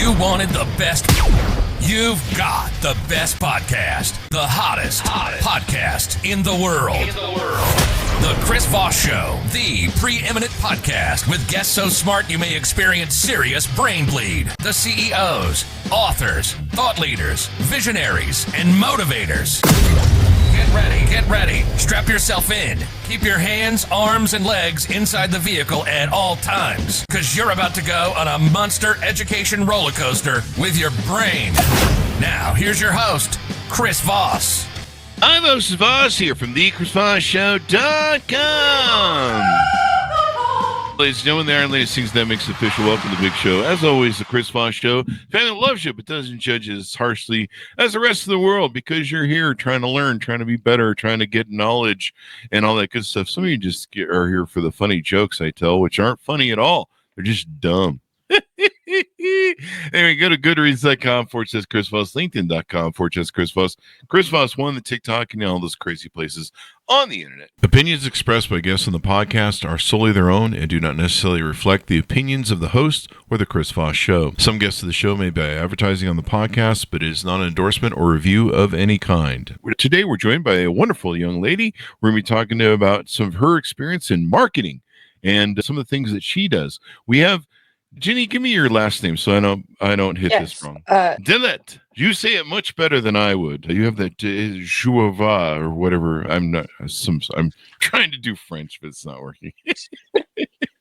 You wanted the best. You've got the best podcast. The hottest podcast in the world. The Chris Voss Show, the preeminent podcast with guests so smart you may experience serious brain bleed. The CEOs, authors, thought leaders, visionaries, and motivators. Get ready. Strap yourself in. Keep your hands, arms, and legs inside the vehicle at all times, because you're about to go on a monster education roller coaster with your brain. Now, here's your host, Chris Voss. I'm Chris Voss here from the ChrisVossShow.com. Ladies and gentlemen, there and ladies, things that makes it official. Welcome to the big show. As always, the Chris Voss Show. Family loves you, but doesn't judge you as harshly as the rest of the world, because you're here trying to learn, trying to be better, trying to get knowledge and all that good stuff. Some of you just are here for the funny jokes I tell, which aren't funny at all. They're just dumb. Anyway, go to goodreads.com/Chris Voss, LinkedIn.com/Chris Voss, Chris Voss 1, the TikTok, and all those crazy places on the internet. Opinions expressed by guests on the podcast are solely their own and do not necessarily reflect the opinions of the host or the Chris Voss Show. Some guests of the show may be advertising on the podcast, but it is not an endorsement or review of any kind. Today, we're joined by a wonderful young lady. We're going to be talking about some of her experience in marketing and some of the things that she does. We have Ginny, give me your last name so I don't hit this wrong. Delaitre. You say it much better than I would. You have that joie or whatever. I'm trying to do French, but it's not working.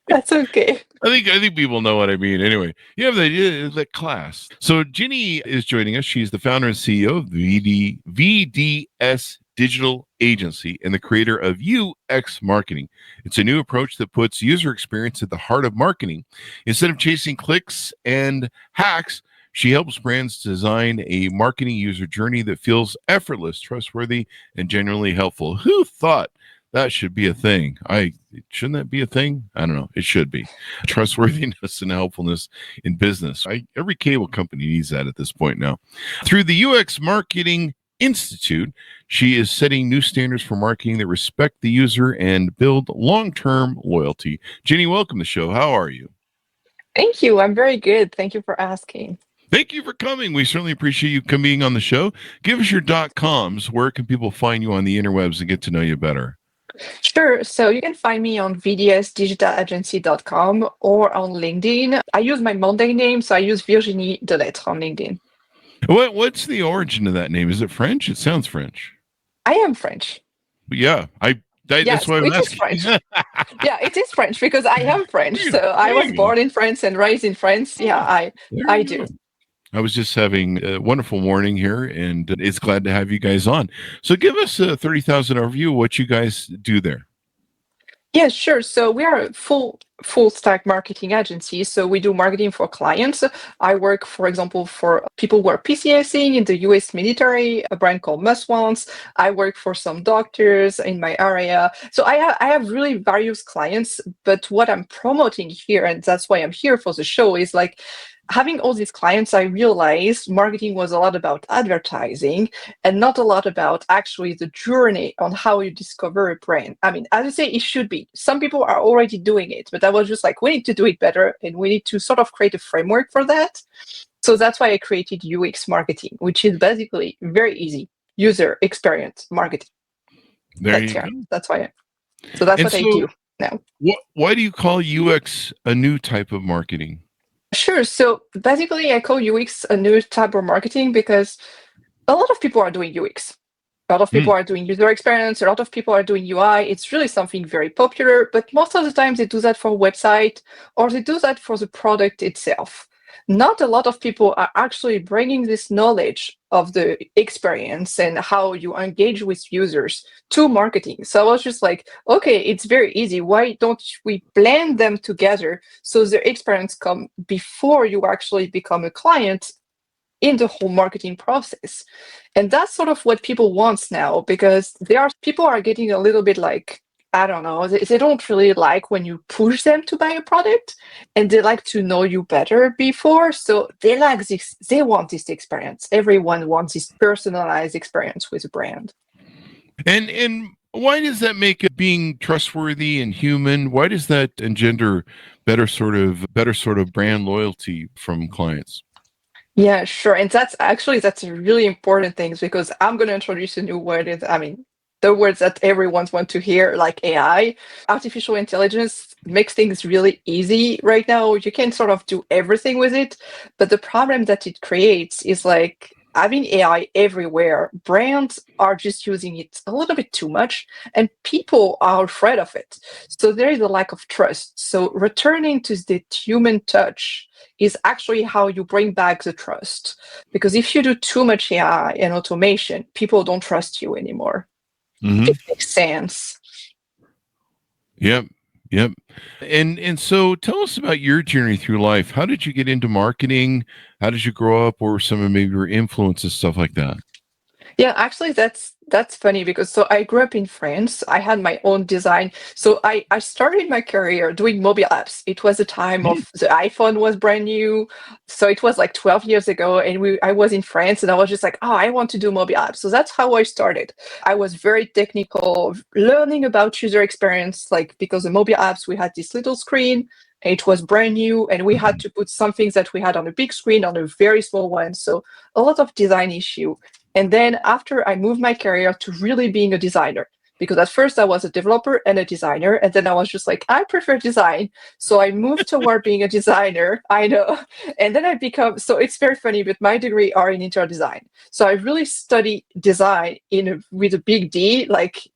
That's okay. I think people know what I mean. Anyway, you have the class. So Ginny is joining us. She's the founder and CEO of VDS Digital Agency and the creator of UX Marketing. It's a new approach that puts user experience at the heart of marketing. Instead of chasing clicks and hacks, she helps brands design a marketing user journey that feels effortless, trustworthy, and genuinely helpful. Who thought that should be a thing? Shouldn't that be a thing? I don't know. It should be. Trustworthiness and helpfulness in business. Every cable company needs that at this point now. Through the UX Marketing Institute, she is setting new standards for marketing that respect the user and build long-term loyalty. Ginny, welcome to the show. How are you? Thank you. I'm very good. Thank you for asking. Thank you for coming. We certainly appreciate you coming on the show. Give us your .coms. Where can people find you on the interwebs and get to know you better? Sure. So you can find me on vdsdigitalagency.com or on LinkedIn. I use my Monday name, so I use Virginie Delaitre on LinkedIn. What's the origin of that name? Is it French? It sounds French. I am French. Yeah, that's why I'm asking. French. Yeah, it is French because I am French. So I was born in France and raised in France. Yeah, I do. I was just having a wonderful morning here, and it's glad to have you guys on. So give us a 30,000 overview of what you guys do there. Yeah, sure. So we are a full stack marketing agency. So we do marketing for clients. I work, for example, for people who are PCSing in the US military, a brand called Must Wants. I work for some doctors in my area. So I have really various clients, but what I'm promoting here, and that's why I'm here for the show, is like having all these clients, I realized marketing was a lot about advertising and not a lot about actually the journey on how you discover a brand. I mean, as I say, it should be. Some people are already doing it, but I was just like, we need to do it better and we need to sort of create a framework for that. So that's why I created UX marketing, which is basically very easy user experience marketing. That's why. That's what I do now. Why do you call UX a new type of marketing? Sure. So basically, I call UX a new type of marketing because a lot of people are doing UX. A lot of people are doing user experience. A lot of people are doing UI. It's really something very popular, but most of the time they do that for a website or they do that for the product itself. Not a lot of people are actually bringing this knowledge of the experience and how you engage with users to marketing. So I was just like, okay, it's very easy. Why don't we blend them together so the experience come before you actually become a client in the whole marketing process? And that's sort of what people want now, because people are getting a little bit like, I don't know, they don't really like when you push them to buy a product, and they like to know you better before. So they like this, they want this experience. Everyone wants this personalized experience with a brand. And why does that make it being trustworthy and human? Why does that engender better sort of brand loyalty from clients? Yeah, sure. And that's a really important thing because I'm going to introduce a new word. The words that everyone wants to hear, like AI, artificial intelligence makes things really easy right now. You can sort of do everything with it. But the problem that it creates is like having AI everywhere. Brands are just using it a little bit too much, and people are afraid of it. So there is a lack of trust. So returning to the human touch is actually how you bring back the trust. Because if you do too much AI and automation, people don't trust you anymore. Mm-hmm. It makes sense. Yep. Yep. And so tell us about your journey through life. How did you get into marketing? How did you grow up? What were some of maybe your influences, stuff like that? Yeah, actually, that's funny because so I grew up in France. I had my own design. So I started my career doing mobile apps. It was a time of the iPhone was brand new. So it was like 12 years ago, and I was in France and I was just like, oh, I want to do mobile apps. So that's how I started. I was very technical, learning about user experience, like because the mobile apps, we had this little screen. It was brand new, and we had to put some things that we had on a big screen on a very small one. So a lot of design issue. And then after I moved my career to really being a designer, because at first I was a developer and a designer, and then I was just like, I prefer design. So I moved toward being a designer. I know. And then so it's very funny, but my degree are in interior design. So I really study design with a big D, like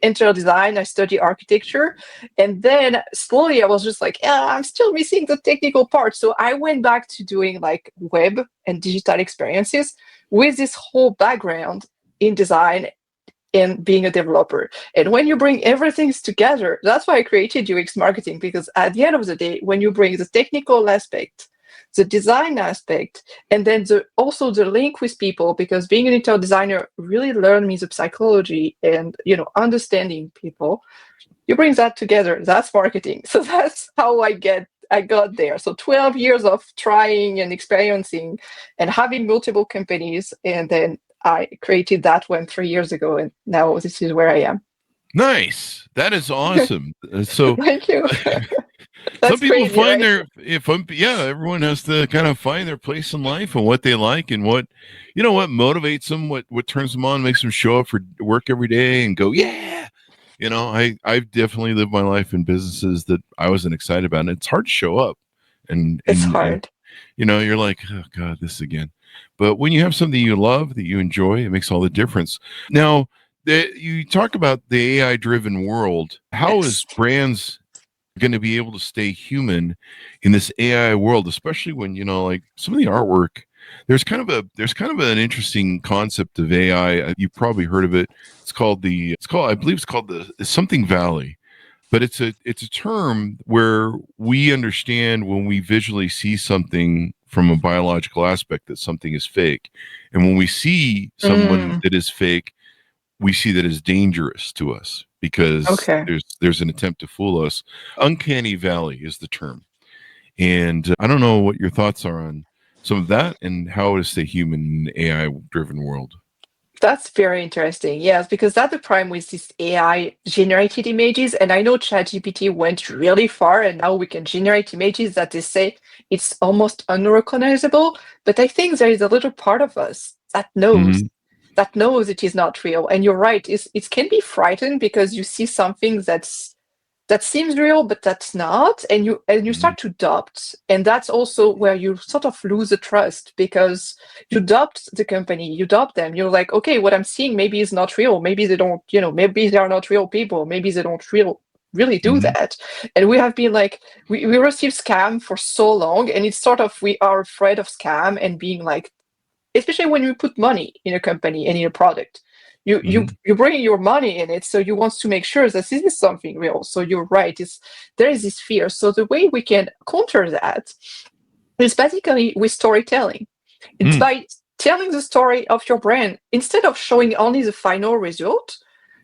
interior design. I study architecture. And then slowly I was just like, yeah, I'm still missing the technical part. So I went back to doing like web and digital experiences with this whole background in design and being a developer. And when you bring everything together, that's why I created UX marketing, because at the end of the day, when you bring the technical aspect, the design aspect, and then also the link with people, because being an interior designer really learned me the psychology and understanding people, you bring that together, that's marketing. So that's how I got there. So 12 years of trying and experiencing and having multiple companies. And then I created that one 3 years ago. And now this is where I am. Nice. That is awesome. So Thank you. some That's people crazy, find right? everyone has to kind of find their place in life and what they like and what motivates them, what turns them on, makes them show up for work every day and go, yeah. I've definitely lived my life in businesses that I wasn't excited about. And it's hard to show up It's and hard. you're like, oh God, this again. But when you have something you love that you enjoy, it makes all the difference. Now, you talk about the AI driven world. How is Yes. brands going to be able to stay human in this AI world, especially when, like some of the artwork, there's kind of an interesting concept of AI. You've probably heard of it. I believe it's called the something valley, but it's a term where we understand when we visually see something from a biological aspect that something is fake. And when we see someone that is fake, we see that as dangerous to us because Okay. there's an attempt to fool us. Uncanny valley is the term. And I don't know what your thoughts are on some of that and how to stay human in an AI driven world. That's very interesting. Yes, because that's the problem with these AI generated images. And I know ChatGPT went really far, and now we can generate images that they say it's almost unrecognizable. But I think there is a little part of us Mhm. that knows it is not real. And you're right, it can be frightened because you see something that seems real, but that's not, and you Mhm. start to doubt, and that's also where you sort of lose the trust because you doubt the company, you doubt them. You're like, okay, what I'm seeing maybe is not real. Maybe they don't, maybe they are not real people. Maybe they don't really do Mhm. that. And we have been like, we receive scam for so long, and it's sort of we are afraid of scam and being like, especially when you put money in a company and in a product, Mhm. you bring your money in it, so you want to make sure that this is something real. So you're right, there is this fear. So the way we can counter that is basically with storytelling. It's Mhm. by telling the story of your brand. Instead of showing only the final result,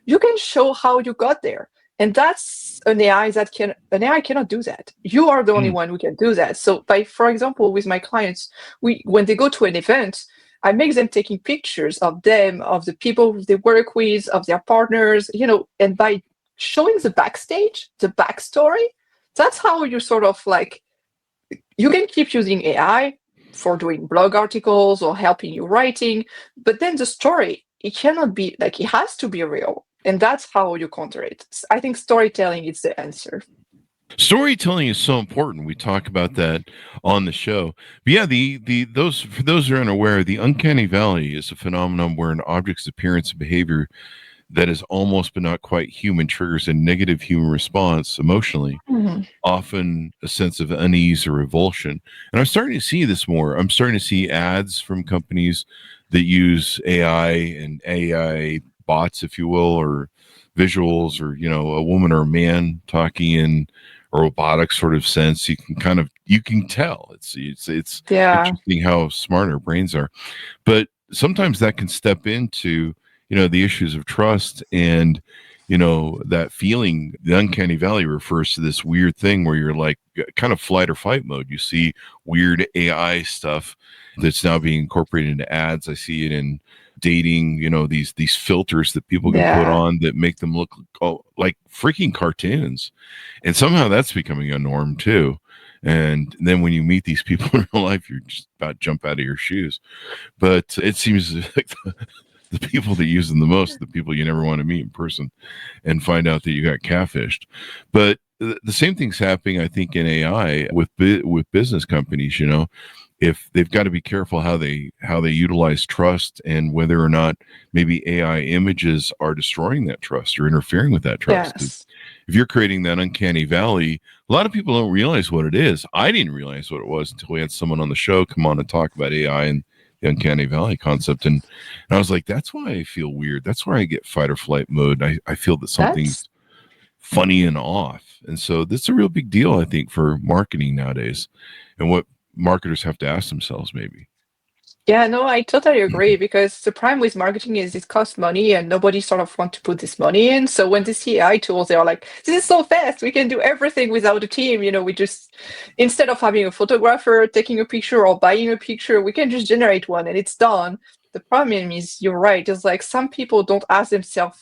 you can show how you got there. And that's an AI cannot do that. You are the only Mhm. one who can do that. So for example, with my clients, when they go to an event, I make them taking pictures of them, of the people they work with, of their partners, and by showing the backstage, the backstory, that's how you sort of like, you can keep using AI, for doing blog articles or helping you writing. But then the story, it cannot be like, it has to be real. And that's how you counter it. I think storytelling is the answer. Storytelling is so important. We talk about that on the show. But yeah, for those who are unaware, the uncanny valley is a phenomenon where an object's appearance and behavior that is almost but not quite human triggers a negative human response emotionally, often a sense of unease or revulsion. And I'm starting to see this more. I'm starting to see ads from companies that use AI and AI bots, if you will, or visuals, or a woman or a man talking in a robotic sort of sense. You can tell it's interesting how smart our brains are, but sometimes that can step into the issues of trust and that feeling. The uncanny valley refers to this weird thing where you're like kind of flight or fight mode. You see weird AI stuff that's now being incorporated into ads. I see it in dating, these filters that people can put on that make them look like freaking cartoons, and somehow that's becoming a norm too. And then when you meet these people in real life, you're just about to jump out of your shoes. But it seems like the people that use them the most, the people you never want to meet in person and find out that you got catfished. But the same thing's happening, I think, in AI with business companies. If they've got to be careful how they utilize trust, and whether or not maybe AI images are destroying that trust or interfering with that trust. Yes. If you're creating that uncanny valley, a lot of people don't realize what it is. I didn't realize what it was until we had someone on the show come on and talk about AI and the uncanny valley concept. And I was like, that's why I feel weird. That's where I get fight or flight mode. I feel that something's funny and off. And so this is a real big deal, I think, for marketing nowadays, and what marketers have to ask themselves maybe. Yeah, no, I totally agree, because the problem with marketing is it costs money and nobody sort of want to put this money in. So when they see AI tools, they are like, this is so fast. We can do everything without a team. We just, instead of having a photographer taking a picture or buying a picture, we can just generate one and it's done. The problem is, you're right, it's like some people don't ask themselves.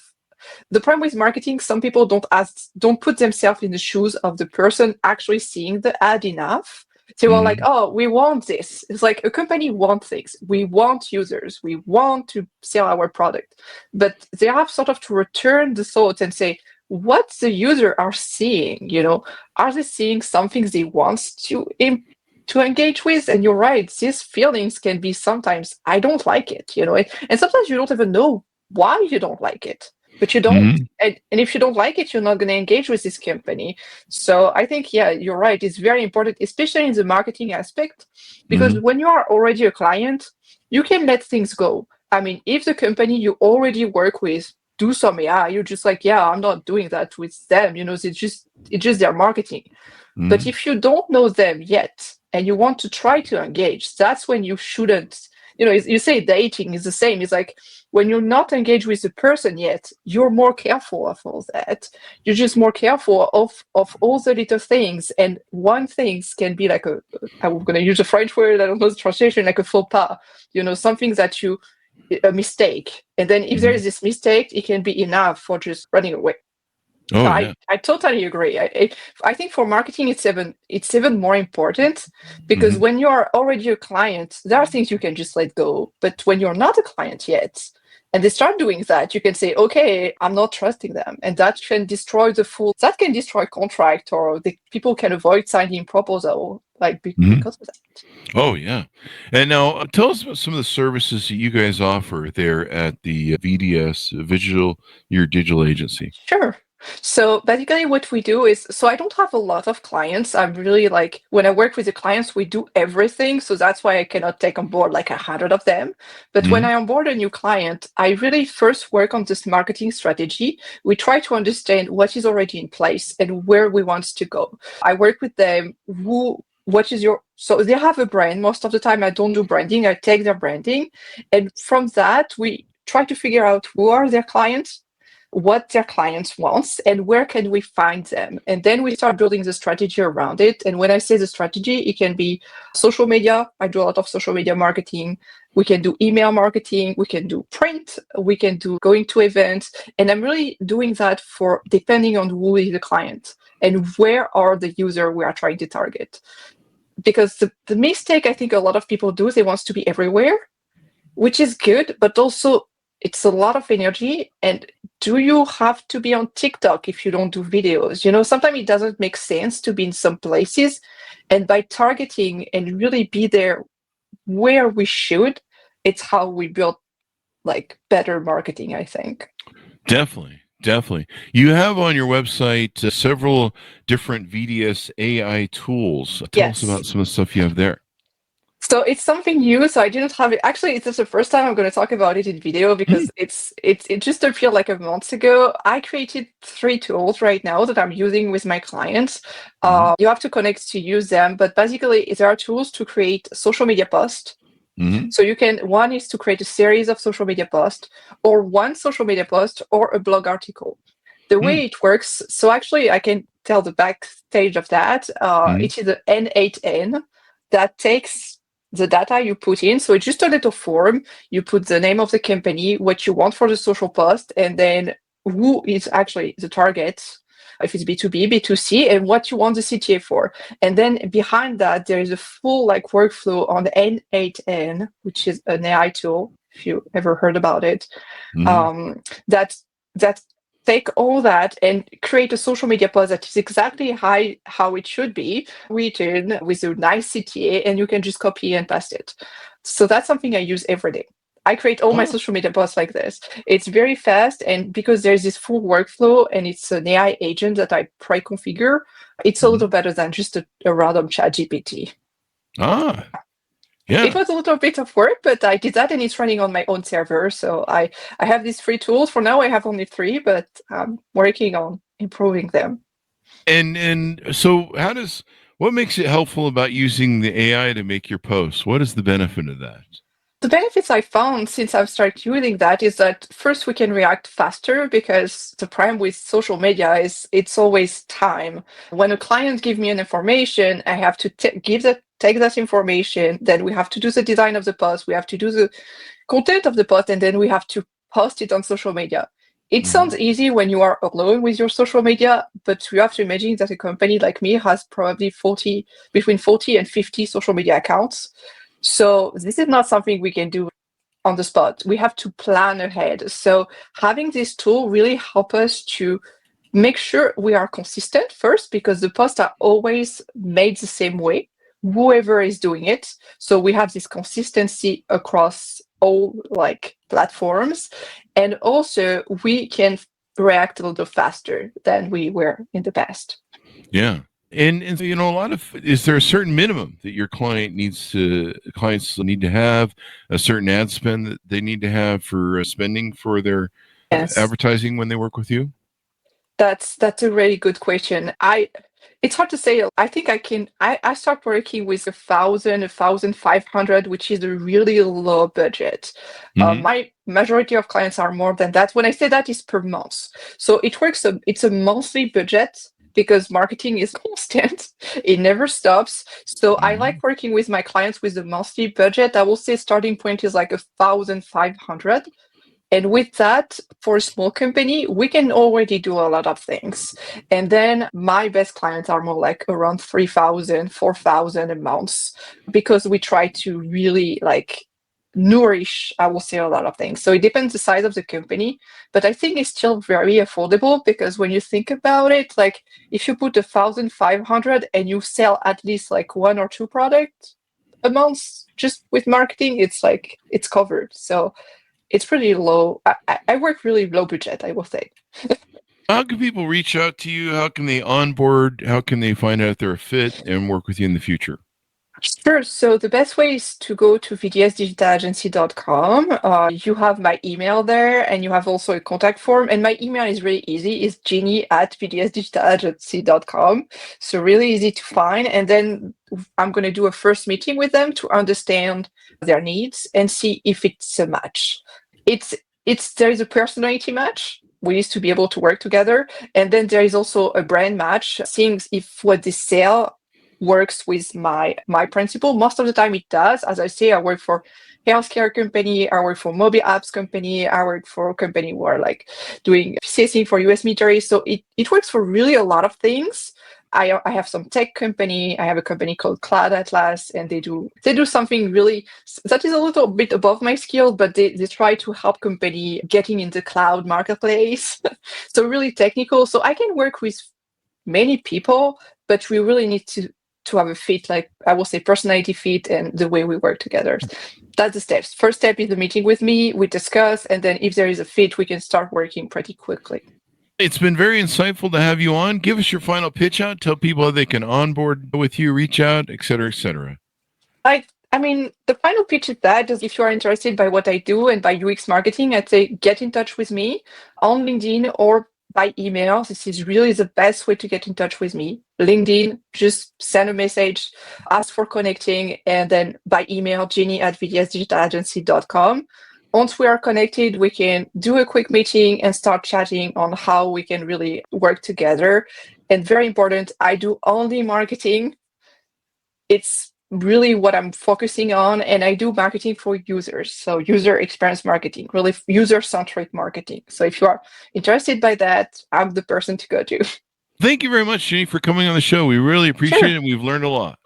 The problem with marketing, some people don't put themselves in the shoes of the person actually seeing the ad enough. They were like, oh, we want this. It's like a company wants things. We want users. We want to sell our product. But they have sort of to return the thought and say, what the user are seeing? Are they seeing something they want to engage with? And you're right, these feelings can be sometimes, I don't like it, and sometimes you don't even know why you don't like it. But you don't, and if you don't like it, you're not going to engage with this company. So I think, yeah, you're right. It's very important, especially in the marketing aspect, because when you are already a client, you can let things go. I mean, if the company you already work with do some AI, you're just like, yeah, I'm not doing that with them. It's just their marketing. But if you don't know them yet and you want to try to engage, that's when you shouldn't. You say dating is the same. It's like when you're not engaged with the person yet, you're more careful of all that. You're just more careful of all the little things. And one thing can be like I'm going to use a French word, I don't know the translation, like a faux pas, something that a mistake. And then if there is this mistake, it can be enough for just running away. Oh, so yeah. I totally agree. I think for marketing, it's even more important, because when you are already a client, there are things you can just let go. But when you're not a client yet, and they start doing that, you can say, okay, I'm not trusting them. And that can destroy contract, or people can avoid signing proposal, because of that. Oh, yeah. And now tell us about some of the services that you guys offer there at the VDS, your digital agency. Sure. So basically what we do is, I don't have a lot of clients. I'm really when I work with the clients, we do everything. So that's why I cannot take on board 100 of them. But when I onboard a new client, I really first work on this marketing strategy. We try to understand what is already in place and where we want to go. I work with them. So they have a brand. Most of the time I don't do branding. I take their branding. And from that, we try to figure out who are their clients, what their clients wants, and where can we find them. And then we start building the strategy around it. And when I say the strategy, it can be social media. I do a lot of social media marketing. We can do email marketing. We can do print. We can do going to events. And I'm really doing that for depending on who is the client and where are the user we are trying to target. because the mistake I think a lot of people do is they want to be everywhere, which is good, but also it's a lot of energy. And do you have to be on TikTok if you don't do videos? Sometimes it doesn't make sense to be in some places. And by targeting and really be there where we should, it's how we build like better marketing, I think. Definitely. You have on your website several different VDS AI tools. Tell us about some of the stuff you have there. So it's something new. So I didn't have it. Actually, it's just the first time I'm going to talk about it in video because it just appeared like a month ago. I created 3 tools right now that I'm using with my clients. You have to connect to use them, but basically there are tools to create social media posts. So one is to create a series of social media posts, or one social media post, or a blog article. The way it works, so actually I can tell the backstage of that. It is an N8N that takes the data you put in. So it's just a little form. You put the name of the company, what you want for the social post, and then who is actually the target, if it's B2B, B2C, and what you want the CTA for. And then behind that, there is a full workflow on the N8N, which is an AI tool, if you ever heard about it, that take all that and create a social media post that is exactly how it should be, written with a nice CTA, and you can just copy and paste it. So that's something I use every day. I create all my social media posts like this. It's very fast, and because there's this full workflow and it's an AI agent that I pre-configure, it's a little better than just a random chat GPT. Yeah. It was a little bit of work, but I did that, and it's running on my own server. So I have these 3 tools. For now, I have only 3, but I'm working on improving them. And so what makes it helpful about using the AI to make your posts? What is the benefit of that? The benefits I found since I've started using that is that first we can react faster, because the problem with social media is it's always time. When a client gives me an information, I have to take that information, then we have to do the design of the post, we have to do the content of the post, and then we have to post it on social media. It sounds easy when you are alone with your social media, but you have to imagine that a company like me has probably between 40 and 50 social media accounts. So this is not something we can do on the spot. We have to plan ahead. So having this tool really helps us to make sure we are consistent first, because the posts are always made the same way, whoever is doing it. So we have this consistency across all platforms. And also we can react a little faster than we were in the past. Yeah. And is there a certain minimum that your clients need to have, a certain ad spend that they need to have for spending for their advertising when they work with you? That's a really good question. It's hard to say. I think I start working with 1,000, 1,500, which is a really low budget. My majority of clients are more than that. When I say that, is per month. So it works. It's a monthly budget, because marketing is constant. It never stops. So I like working with my clients with a monthly budget. I will say starting point is 1,500. And with that, for a small company, we can already do a lot of things. And then my best clients are more around 3,000, 4,000 a month, because we try to really nourish, I will say, a lot of things. So it depends the size of the company, but I think it's still very affordable, because when you think about it, if you put 1,500 and you sell at least 1 or 2 products a month just with marketing, it's covered. So it's pretty low. I work really low budget, I will say. How can people reach out to you? How can they onboard? How can they find out if they're a fit and work with you in the future? Sure. So the best way is to go to vdsdigitalagency.com. You have my email there, and you have also a contact form. And my email is really easy. It's Ginny@vdsdigitalagency.com. So really easy to find. And then I'm going to do a first meeting with them to understand their needs and see if it's a match. There is a personality match. We need to be able to work together. And then there is also a brand match, seeing if what they sell works with my principle. Most of the time it does. As I say, I work for healthcare company, I work for mobile apps company, I work for a company who are doing CSing for US military. So it works for really a lot of things. I have some tech company. I have a company called Cloud Atlas, and they do something really that is a little bit above my skill, but they try to help company getting into cloud marketplace. So really technical. So I can work with many people, but we really need to have a fit, like I will say personality fit and the way we work together. That's the steps. First step is the meeting with me, we discuss, and then if there is a fit, we can start working pretty quickly. It's been very insightful to have you on. Give us your final pitch out. Tell people how they can onboard with you, reach out, et cetera, et cetera. I mean, the final pitch is that if you are interested by what I do and by UX marketing, I'd say get in touch with me on LinkedIn or by email. This is really the best way to get in touch with me. LinkedIn, just send a message, ask for connecting, and then by email, Ginny@vdsdigitalagency.com. Once we are connected, we can do a quick meeting and start chatting on how we can really work together. And very important, I do only marketing. It's really what I'm focusing on, and I do marketing for users. So user experience marketing, really user-centric marketing. So if you are interested by that, I'm the person to go to. Thank you very much, Ginny, for coming on the show. We really appreciate it. We've learned a lot.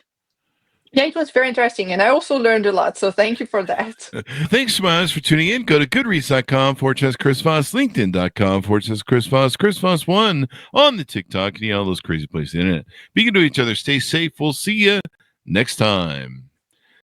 Yeah, it was very interesting, and I also learned a lot, so thank you for that. Thanks, Smiles, for tuning in. Go to goodreads.com/Chris Voss, LinkedIn.com/Chris Voss, Chris Voss1 on the TikTok, and all those crazy places in it. Be good to each other. Stay safe. We'll see you next time.